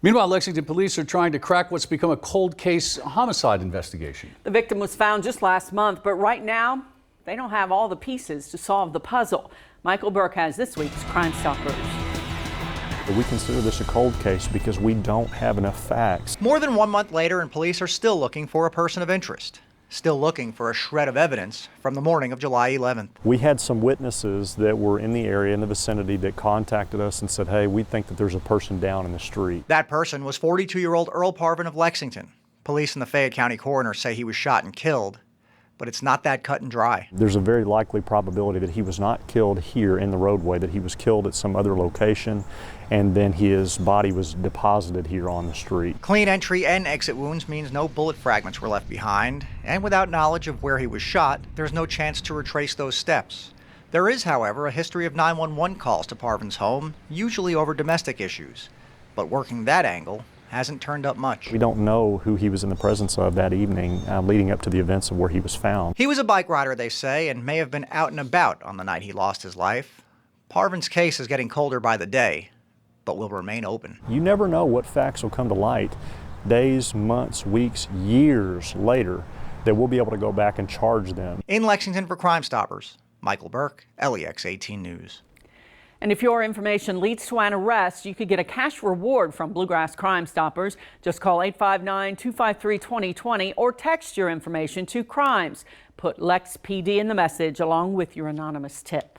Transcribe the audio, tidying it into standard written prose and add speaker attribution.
Speaker 1: Meanwhile, Lexington police are trying to crack what's become a cold case homicide investigation.
Speaker 2: The victim was found just last month, but right now they don't have all the pieces to solve the puzzle. Michael Burke has this week's Crime Stoppers.
Speaker 3: We consider this a cold case because we don't have enough facts.
Speaker 4: More than 1 month later, and police are still looking for a person of interest. Still looking for a shred of evidence from the morning of July 11th.
Speaker 3: We had some witnesses that were in the area, in the vicinity, that contacted us and said, hey, we think that there's a person down in the street.
Speaker 4: That person was 42-year-old Earl Parvin of Lexington. Police and the Fayette County coroner say he was shot and killed, but it's not that cut and dry.
Speaker 3: There's a very likely probability that he was not killed here in the roadway, that he was killed at some other location, and then his body was deposited here on the street.
Speaker 4: Clean entry and exit wounds means no bullet fragments were left behind, and without knowledge of where he was shot, there's no chance to retrace those steps. There is, however, a history of 911 calls to Parvin's home, usually over domestic issues, but working that angle hasn't turned up much.
Speaker 3: We don't know who he was in the presence of that evening leading up to the events of where he was found.
Speaker 4: He was a bike rider, they say, and may have been out and about on the night he lost his life. Parvin's case is getting colder by the day, but will remain open.
Speaker 3: You never know what facts will come to light days, months, weeks, years later that we'll be able to go back and charge them.
Speaker 4: In Lexington for Crime Stoppers, Michael Burke, LEX 18 News.
Speaker 2: And if your information leads to an arrest, you could get a cash reward from Bluegrass Crime Stoppers. Just call 859-253-2020 or text your information to crimes. Put Lex PD in the message along with your anonymous tip.